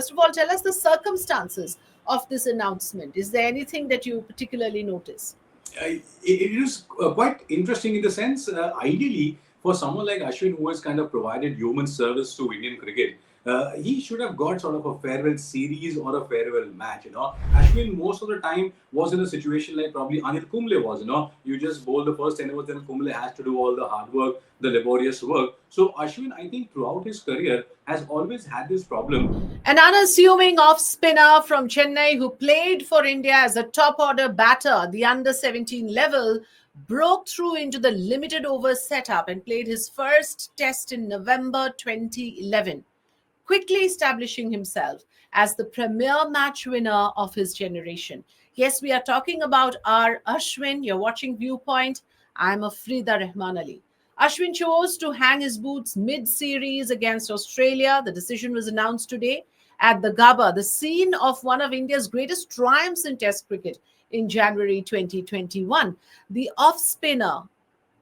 First of all, tell us the circumstances of this announcement. Is there anything that you particularly notice? It is quite interesting in the sense, ideally, for someone like Ashwin, who has kind of provided human service to Indian cricket, he should have got sort of a farewell series or a farewell match. Ashwin most of the time was in a situation like probably Anil Kumble was. You just bowl the first 10 overs, then Kumble has to do all the hard work, the laborious work. So Ashwin, I think, throughout his career, has always had this problem. An unassuming off spinner from Chennai who played for India as a top order batter, the under 17 level, broke through into the limited overs setup and played his first test in November 2011, quickly establishing himself as the premier match winner of his generation. Yes, we are talking about R Ashwin. You're watching Viewpoint. I'm Afrida Rahman Ali. Ashwin chose to hang his boots mid-series against Australia. The decision was announced today at the Gabba, the scene of one of India's greatest triumphs in Test cricket in January 2021. The off-spinner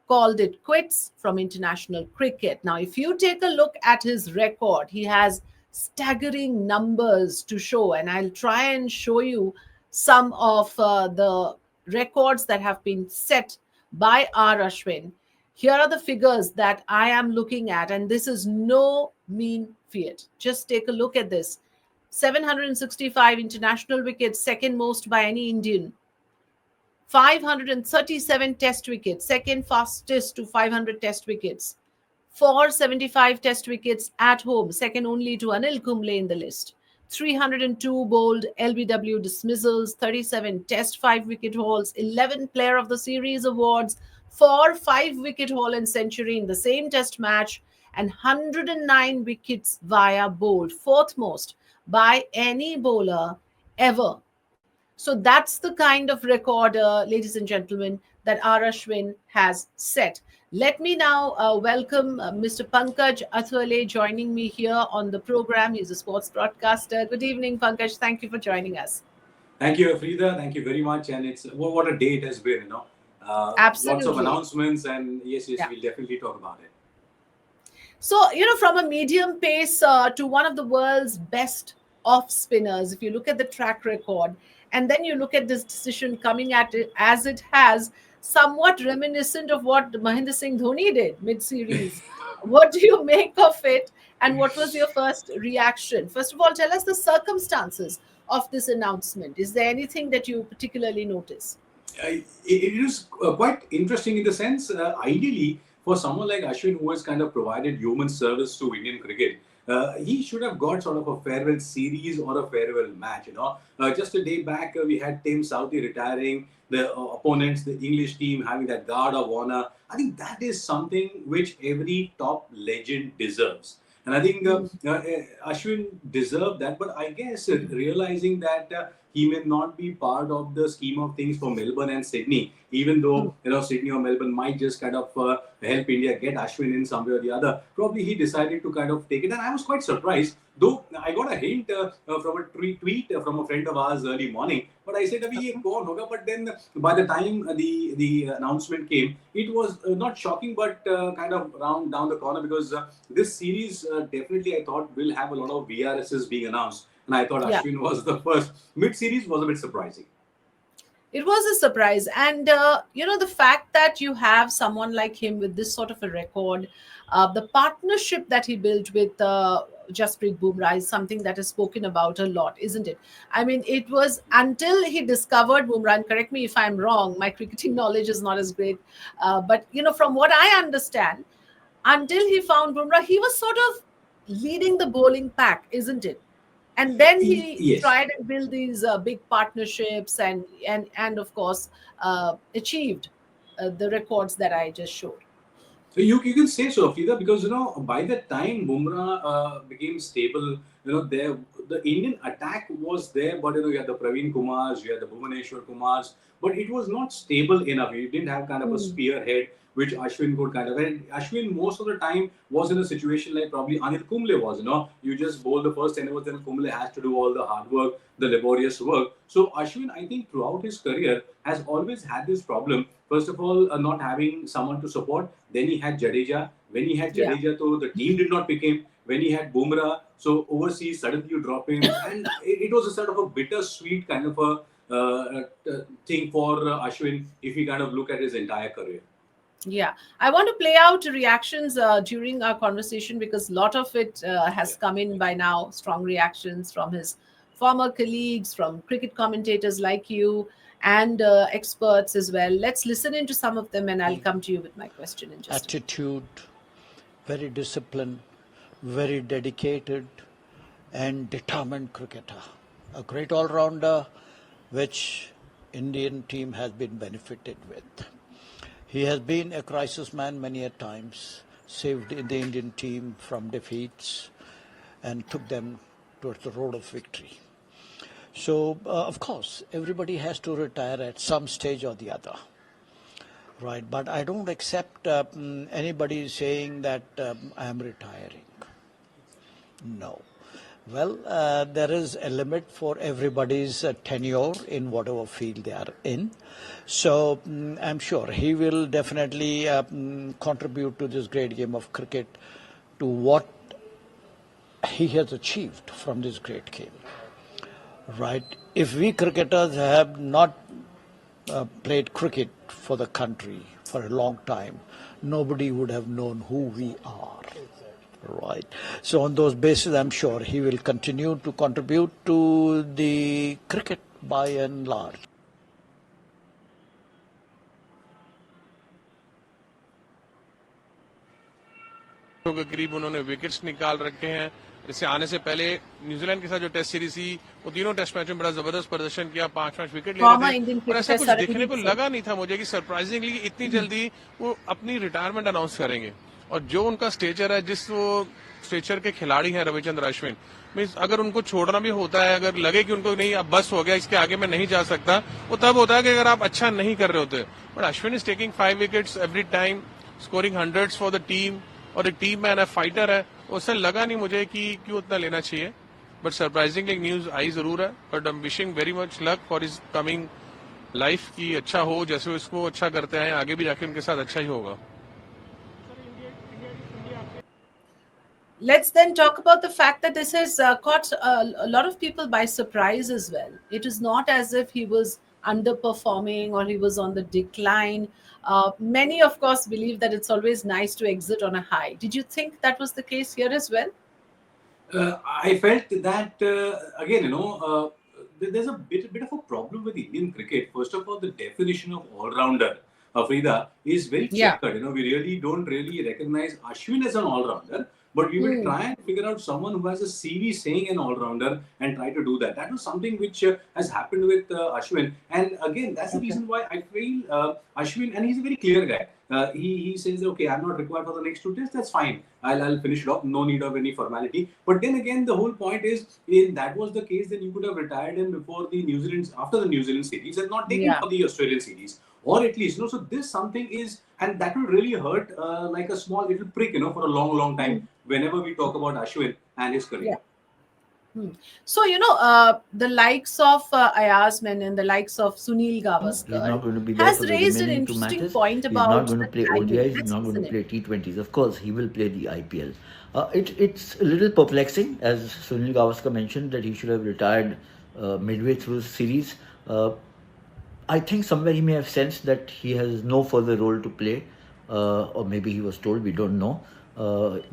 called it quits from international cricket. Now, if you take a look at his record, he has staggering numbers to show, and I'll try and show you some of the records that have been set by R Ashwin. Here are the figures that I am looking at, and this is no mean feat. Just take a look at this. 765 international wickets, second most by any Indian. 537 test wickets, second fastest to 500 test wickets. 475 test wickets at home, second only to Anil Kumble in the list. 302 bowled LBW dismissals, 37 test 5-wicket hauls, 11 player of the series awards, 4 5-wicket haul and century in the same test match, and 109 wickets via bowled, fourth most by any bowler ever. So that's the kind of record, ladies and gentlemen, that R Ashwin has set. Let me now welcome Mr. Pankaj Athavale joining me here on the program. He's a sports broadcaster. Good evening, Pankaj. Thank you for joining us. Thank you, Afrida. Thank you very much. And it's what a day it has been, Absolutely. Lots of announcements, and yes, Yeah. we'll definitely talk about it. So, from a medium pace to one of the world's best off spinners, if you look at the track record, and then you look at this decision coming at it as it has, somewhat reminiscent of what Mahendra Singh Dhoni did mid-series. What do you make of it, and what was your first reaction? First of all, tell us the circumstances of this announcement. Is there anything that you particularly notice? It is quite interesting in the sense, ideally, for someone like Ashwin, who has kind of provided human service to Indian cricket, he should have got sort of a farewell series or a farewell match. Just a day back, we had Tim Southey retiring, the opponents, the English team having that guard of honor. I think that is something which every top legend deserves. And I think Ashwin deserved that. But I guess realizing that he may not be part of the scheme of things for Melbourne and Sydney, even though Sydney or Melbourne might just kind of help India get Ashwin in some way or the other. Probably he decided to kind of take it, and I was quite surprised. Though I got a hint from a tweet from a friend of ours early morning, but I said, "Abhi ye kaun hoga?" But then by the time the announcement came, it was not shocking, but kind of round down the corner, because this series definitely I thought will have a lot of VRSs being announced. And I thought Ashwin was the first. Mid-series was a bit surprising. It was a surprise. And, the fact that you have someone like him with this sort of a record, the partnership that he built with Jasprit Bumrah is something that is spoken about a lot, isn't it? I mean, it was until he discovered Bumrah, and correct me if I'm wrong, my cricketing knowledge is not as great. But, from what I understand, until he found Bumrah, he was sort of leading the bowling pack, isn't it? And then he tried and build these big partnerships and of course achieved the records that I just showed. So you can say so, Afrida, because by the time Bumrah became stable, the Indian attack was there, but you had the Praveen Kumars, you had the Bhuvaneshwar Kumars, but it was not stable enough. You didn't have kind of a spearhead which Ashwin could kind of. And Ashwin most of the time was in a situation like probably Anil Kumble was. You just bowl the first 10 overs, then Kumble has to do all the hard work, the laborious work. So Ashwin, I think, throughout his career has always had this problem. First of all, not having someone to support. Then he had Jadeja. When he had Jadeja, so the team did not pick him. when he had Bumrah. So overseas, suddenly you drop him, and it was a sort of a bittersweet kind of a thing for Ashwin if we kind of look at his entire career. Yeah, I want to play out reactions during our conversation because a lot of it has come in by now. Strong reactions from his former colleagues, from cricket commentators like you, and experts as well. Let's listen into some of them, and I'll come to you with my question in just a minute. Attitude, very disciplined, very dedicated and determined cricketer. A great all-rounder which Indian team has been benefited with. He has been a crisis man many a times, saved the Indian team from defeats and took them towards the road of victory. So, of course, everybody has to retire at some stage or the other. Right, but I don't accept anybody saying that I am retiring. No. Well, there is a limit for everybody's tenure in whatever field they are in. So I'm sure he will definitely contribute to this great game of cricket, to what he has achieved from this great game. Right. If we cricketers have not played cricket for the country for a long time, nobody would have known who we are. Right. So on those bases, I'm sure he will continue to contribute to the cricket by and large. के करीब उन्होंने wickets निकाल रखे हैं। जैसे आने से पहले न्यूजीलैंड के साथ जो टेस्ट सीरीज थी वो तीनों टेस्ट मैच में बड़ा जबरदस्त प्रदर्शन किया, 5-5 विकेट ले रहे थे और ऐसा कुछ देखने को लगा नहीं था मुझे कि सरप्राइजिंगली इतनी जल्दी वो अपनी रिटायरमेंट अनाउंस करेंगे। और जो उनका स्टेचर है, जिस वो स्टेचर के खिलाड़ी हैं रविचंद्र अश्विन, मीन्स अगर उनको छोड़ना भी होता है, अगर लगे कि उनको नहीं अब बस हो गया इसके आगे मैं नहीं जा सकता, वो तब होता है कि अगर आप अच्छा नहीं कर रहे होते। But Ashwin is taking 5 wickets every time, scoring hundreds for the team, और एक टीम मैन है, फाइटर है। उससे लगा नहीं मुझे कि क्यों उतना लेना चाहिए। बट सरप्राइजिंगली न्यूज आई जरूर है। But I am wishing very much luck for his coming life की अच्छा हो, जैसे इसको अच्छा करते हैं आगे भी जाके उनके साथ अच्छा ही होगा। Let's then talk about the fact that this has caught a lot of people by surprise as well. It is not as if he was underperforming or he was on the decline. Many, of course, believe that it's always nice to exit on a high. Did you think that was the case here as well? I felt that again, there's a bit of a problem with Indian cricket. First of all, the definition of all-rounder, Afrida, is very clear-cut. We really don't really recognize Ashwin as an all-rounder, but we will try and figure out someone who has a CV saying an all-rounder and try to do that. That was something which has happened with Ashwin, and again, that's the reason why I feel Ashwin, and he's a very clear guy. He says, okay, I'm not required for the next 2 tests, that's fine. I'll finish it off, no need of any formality. But then again, the whole point is, if that was the case, then you could have retired him before the New Zealand, after the New Zealand series, and not taken for the Australian series. Or at least, so this something is, and that will really hurt like a small little prick, for a long, long time, whenever we talk about Ashwin and his career. So, the likes of Ayaz Menon, the likes of Sunil Gavaskar has raised an interesting point about he's not going to play ODIs, he's not going to play T20s. Of course, he will play the IPL. It's a little perplexing, as Sunil Gavaskar mentioned, that he should have retired midway through the series. I think somewhere he may have sensed that he has no further role to play, or maybe he was told, we don't know,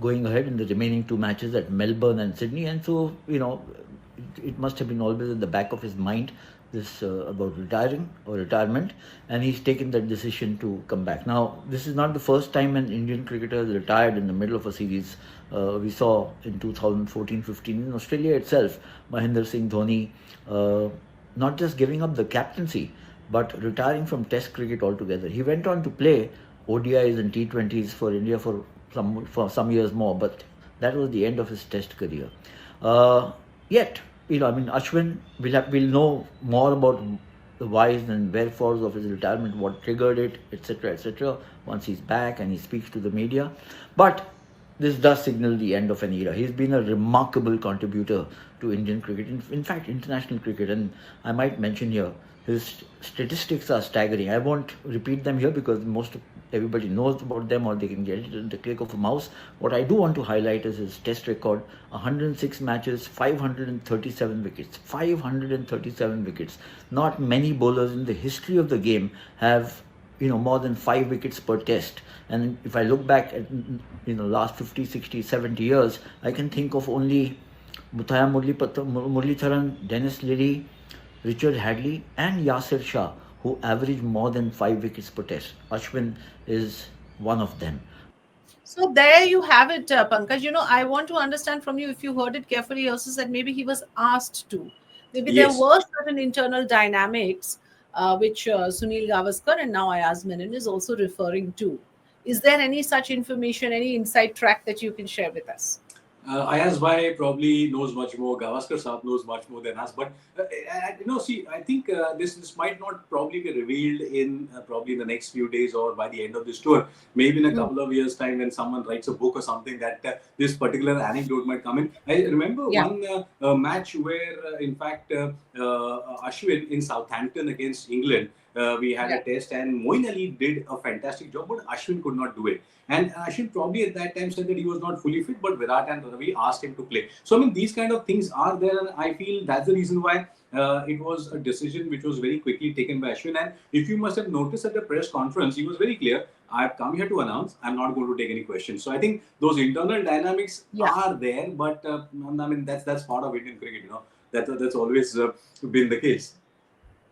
going ahead in the remaining 2 matches at Melbourne and Sydney. And so, it must have been always at the back of his mind, this about retiring or retirement, and he's taken that decision to come back. Now, this is not the first time an Indian cricketer has retired in the middle of a series. We saw in 2014-15 in Australia itself, Mahendra Singh Dhoni not just giving up the captaincy, but retiring from Test cricket altogether. He went on to play ODIs and T20s for India for some years more, but that was the end of his Test career. Yet, Ashwin will know more about the whys and wherefores of his retirement, what triggered it, etc., once he's back and he speaks to the media. But this does signal the end of an era. He's been a remarkable contributor to Indian cricket, in fact, international cricket. And I might mention here, his statistics are staggering. I won't repeat them here because everybody knows about them, or they can get it at the click of a mouse. What I do want to highlight is his test record: 106 matches, 537 wickets. 537 wickets. Not many bowlers in the history of the game have more than 5 wickets per test. And if I look back at last 50, 60, 70 years, I can think of only Muthaiya Muralitharan, Dennis Lillee, Richard Hadley and Yasir Shah, who average more than 5 wickets per test. Ashwin is one of them. So there you have it, Pankaj. I want to understand from you, if you heard it carefully, you also said maybe he was asked to. Maybe there were certain internal dynamics which Sunil Gavaskar and now Ayaz Menon is also referring to. Is there any such information, any inside track that you can share with us? Ayaz Bhai probably knows much more. Gavaskar Saab knows much more than us. But I think this might not probably be revealed in probably in the next few days or by the end of this tour. Maybe in a couple of years' time, when someone writes a book or something, that this particular anecdote might come in. I remember one match where, in fact, Ashwin in Southampton against England. We had a test and Moeen Ali did a fantastic job, but Ashwin could not do it. And Ashwin probably at that time said that he was not fully fit, but Virat and Ravi asked him to play. So, I mean, these kind of things are there, and I feel that's the reason why it was a decision which was very quickly taken by Ashwin. And if you must have noticed at the press conference, he was very clear: I've come here to announce, I'm not going to take any questions. So I think those internal dynamics are there, but I mean, that's part of Indian cricket, that's always been the case.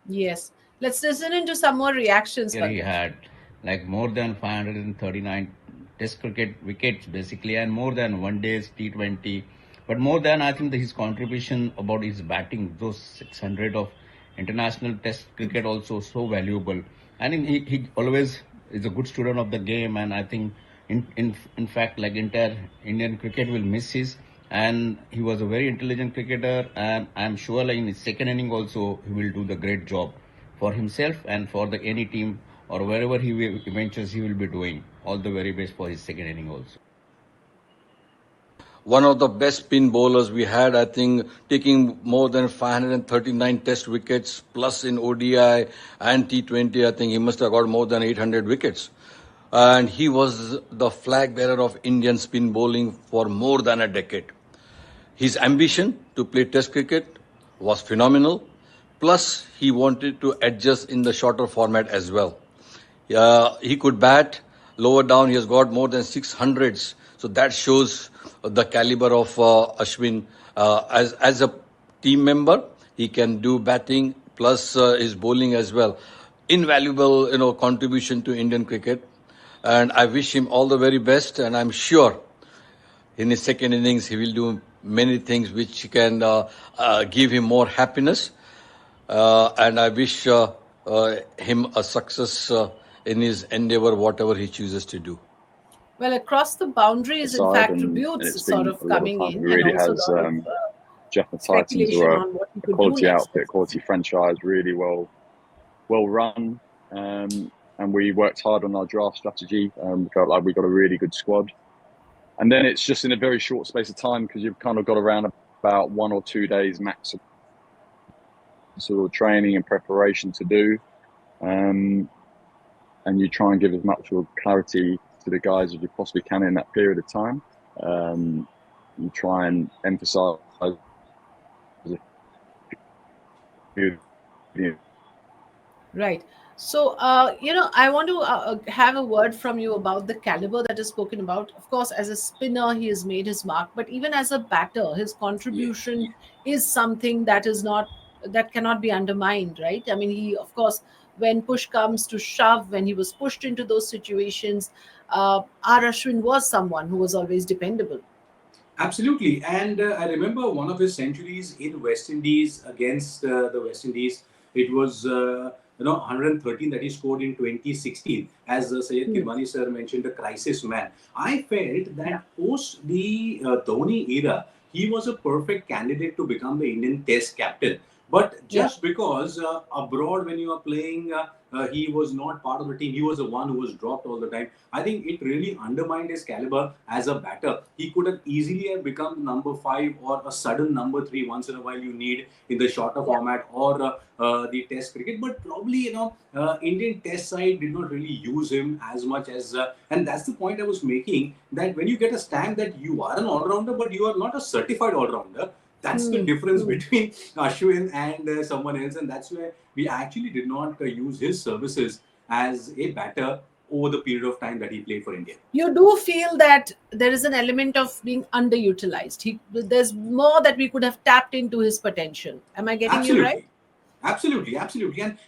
Yes. Let's listen into some more reactions. He had like more than 539 test cricket wickets basically, and more than one day's T20. But more than, I think, his contribution about his batting, those 600 of international test cricket also so valuable. And he always is a good student of the game, and I think in fact, like, entire Indian cricket will miss his. And he was a very intelligent cricketer, and I'm sure like in his second inning also he will do the great job for himself and for any team or wherever he ventures. He will be doing all the very best for his second inning also. One of the best spin bowlers we had, I think, taking more than 539 test wickets plus in ODI and T20. I think he must have got more than 800 wickets. And he was the flag bearer of Indian spin bowling for more than a decade. His ambition to play test cricket was phenomenal. Plus, he wanted to adjust in the shorter format as well. He could bat lower down. He has got more than 600s. So that shows the caliber of Ashwin. As a team member, he can do batting plus his bowling as well. Invaluable, contribution to Indian cricket. And I wish him all the very best. And I'm sure in his second innings, he will do many things which can give him more happiness. And I wish him a success in his endeavor, whatever he chooses to do. Well, across the boundaries, in fact, tributes sort of coming in. He really has Jeff the Titans were a quality outfit, quality franchise, really well run. And we worked hard on our draft strategy. We felt like we got a really good squad. And then it's just in a very short space of time, because you've kind of got around about 1 or 2 days max sort of training and preparation to do, and you try and give as much clarity to the guys as you possibly can in that period of time. You try and emphasize right. So, I want to have a word from you about the caliber that is spoken about. Of course, as a spinner, he has made his mark, but even as a batter, his contribution is something that cannot be undermined, right? I mean, he, of course, when push comes to shove, when he was pushed into those situations, R Ashwin was someone who was always dependable. Absolutely. And I remember one of his centuries in West Indies against the West Indies. It was 113 that he scored in 2016. As Syed Kirmani sir mentioned, a crisis man. I felt that post the Dhoni era, he was a perfect candidate to become the Indian Test captain. But just because abroad, when you are playing, he was not part of the team. He was the one who was dropped all the time. I think it really undermined his caliber as a batter. He could have easily have become number 5 or a sudden number 3 once in a while you need in the shorter format or the Test cricket. But probably, Indian Test side did not really use him as much as, and that's the point I was making. That when you get a stamp that you are an all-rounder, but you are not a certified all-rounder. That's the difference between Ashwin and someone else, and that's where we actually did not use his services as a batter over the period of time that he played for India. You do feel that there is an element of being underutilized. There's more that we could have tapped into his potential. Am I getting you right? Absolutely.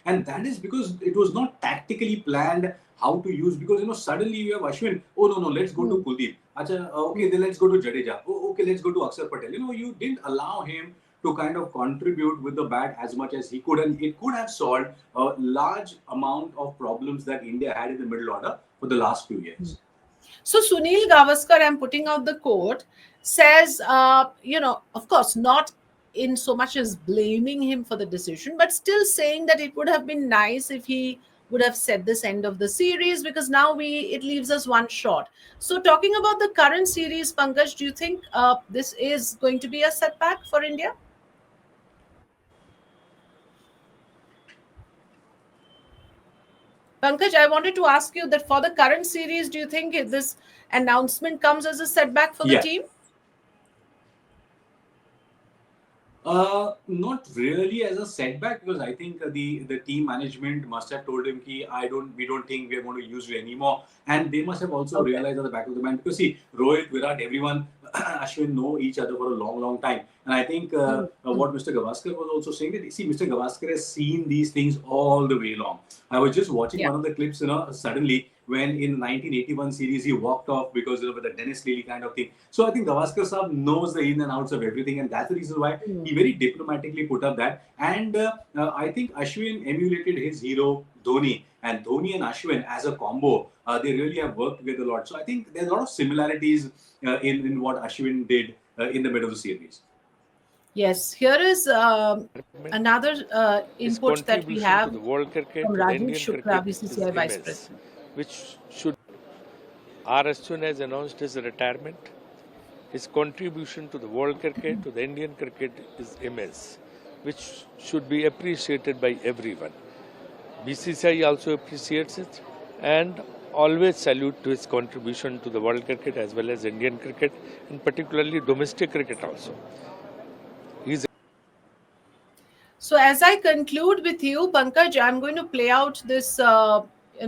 And that is because it was not tactically planned how to use, because suddenly you have Ashwin, oh no, let's go to Kuldeep. Okay, then let's go to Jadeja. Oh, okay, let's go to Akshar Patel. You didn't allow him to kind of contribute with the bat as much as he could, and it could have solved a large amount of problems that India had in the middle order for the last few years. So Sunil Gavaskar, I'm putting out the quote, says, of course, not in so much as blaming him for the decision, but still saying that it would have been nice if he would have said this end of the series, because now it leaves us one shot. So talking about the current series, Pankaj, do you think this is going to be a setback for India? Pankaj, I wanted to ask you that for the current series, do you think this announcement comes as a setback for the team? Not really as a setback, because I think the team management must have told him we don't think we are going to use you anymore, and they must have also realized at the back of the mind, because see, Rohit, Virat, everyone, Ashwin know each other for a long time, and I think what Mr. Gavaskar was also saying, that see, Mr. Gavaskar has seen these things all the way long. I was just watching one of the clips, suddenly when in 1981 series he walked off because of the Dennis Lilly kind of thing. So I think Gavaskar Saab knows the in and outs of everything, and that's the reason why he very diplomatically put up that. And I think Ashwin emulated his hero Dhoni, and Dhoni and Ashwin as a combo, they really have worked together a lot. So I think there's a lot of similarities in what Ashwin did in the middle of the series. Yes, here is another input that we have from Rajesh Shukla, BCCI Vice President. Which should R Ashwin has announced his retirement. His contribution to the world cricket, to the Indian cricket, is immense, which should be appreciated by everyone. BCCI also appreciates it and always salute to his contribution to the world cricket as well as Indian cricket, and particularly domestic cricket also. So as I conclude with you, Pankaj, I'm going to play out this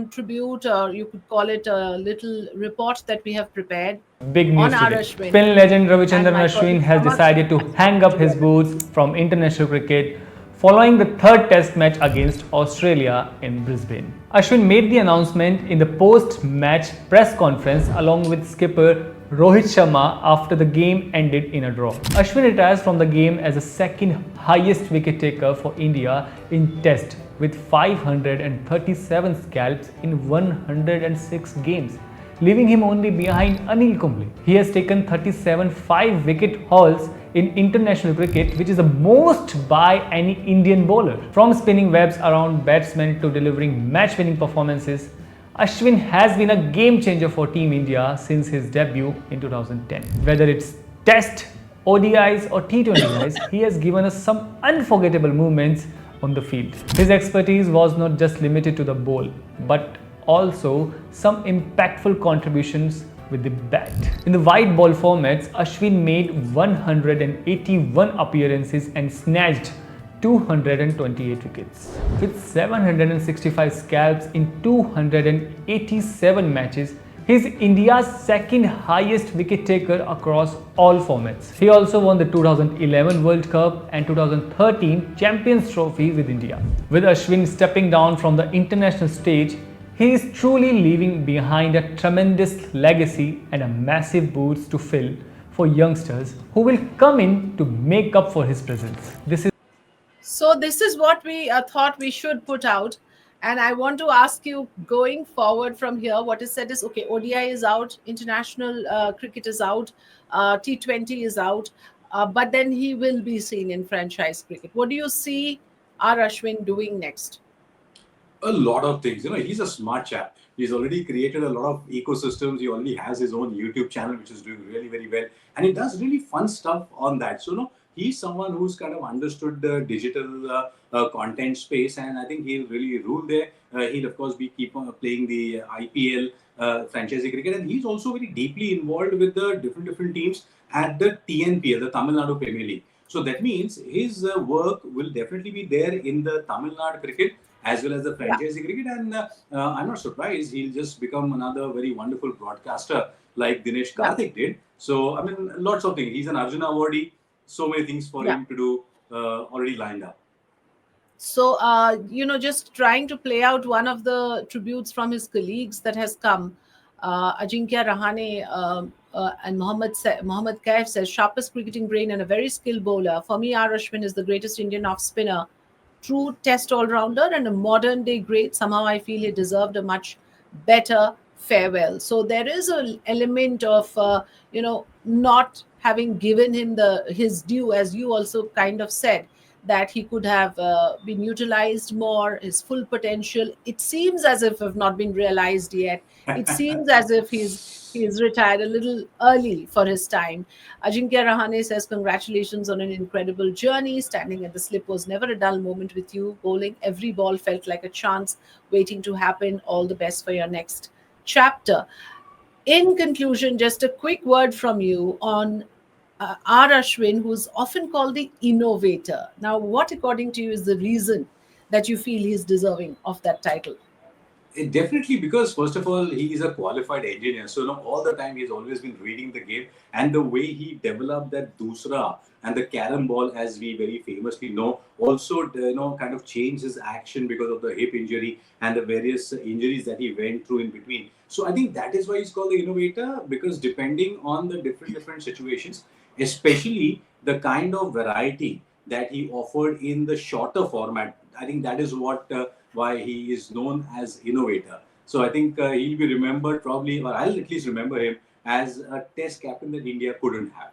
tribute, or you could call it a little report that we have prepared. Big news today. Spin legend Ravichandran Ashwin has decided to hang up his boots from international cricket following the third test match against Australia in Brisbane. Ashwin made the announcement in the post-match press conference along with skipper Rohit Sharma after the game ended in a draw. Ashwin retires from the game as the second highest wicket taker for India in Test, with 537 scalps in 106 games, leaving him only behind Anil Kumble. He has taken 37 5-wicket hauls in international cricket, which is the most by any Indian bowler. From spinning webs around batsmen to delivering match-winning performances, Ashwin has been a game changer for Team India since his debut in 2010. Whether it's Test, ODIs or T20Is, he has given us some unforgettable moments on the field. His expertise was not just limited to the ball, but also some impactful contributions with the bat. In the wide ball formats, Ashwin made 181 appearances and snatched 228 wickets. With 765 scalps in 287 matches, he is India's second highest wicket taker across all formats. He also won the 2011 World Cup and 2013 Champions Trophy with India. With Ashwin stepping down from the international stage, he is truly leaving behind a tremendous legacy and a massive boots to fill for youngsters who will come in to make up for his presence. So this is what we thought we should put out. And I want to ask you, going forward from here, what is said is, okay, ODI is out, international cricket is out, T20 is out. but then he will be seen in franchise cricket. What do you see R Ashwin doing next? A lot of things. He's a smart chap. He's already created a lot of ecosystems. He already has his own YouTube channel, which is doing really, very well. And he does really fun stuff on that. So, he's someone who's kind of understood the digital content space. And I think he'll really rule there. He'll, of course, keep on playing the IPL franchise cricket. And he's also very deeply involved with the different teams at the TNPL, the Tamil Nadu Premier League. So that means his work will definitely be there in the Tamil Nadu cricket as well as the franchise cricket. And I'm not surprised he'll just become another very wonderful broadcaster like Dinesh Karthik did. So, I mean, lots of things. He's an Arjuna awardee. So many things for him to do already lined up. So, just trying to play out one of the tributes from his colleagues that has come. Ajinkya Rahane and Mohammad Kaif says, sharpest cricketing brain and a very skilled bowler. For me, R Ashwin is the greatest Indian off-spinner. True test all-rounder and a modern-day great. Somehow I feel he deserved a much better farewell. So there is an element of, not having given him his due, as you also kind of said, that he could have been utilized more, his full potential. It seems as if have not been realized yet. It seems as if he's retired a little early for his time. Ajinkya Rahane says, congratulations on an incredible journey. Standing at the slip was never a dull moment with you. Bowling every ball felt like a chance waiting to happen. All the best for your next chapter. In conclusion, just a quick word from you on R Ashwin, who's often called the innovator. Now, what according to you is the reason that you feel he's deserving of that title? Definitely, because first of all, he is a qualified engineer. So, all the time he's always been reading the game, and the way he developed that dusra and the carom ball, as we very famously know, also kind of changed his action because of the hip injury and the various injuries that he went through in between. So, I think that is why he's called the innovator, because depending on the different situations, especially the kind of variety that he offered in the shorter format, I think that is what why he is known as innovator. So I think he'll be remembered probably, or I'll at least remember him as a test captain that India couldn't have.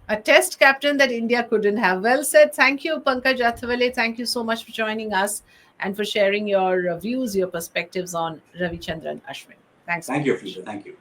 A test captain that India couldn't have. Well said. Thank you, Pankaj Athavale. Thank you so much for joining us and for sharing your views, your perspectives on Ravichandran Ashwin. Thanks. Thank you, Afrida. Thank you.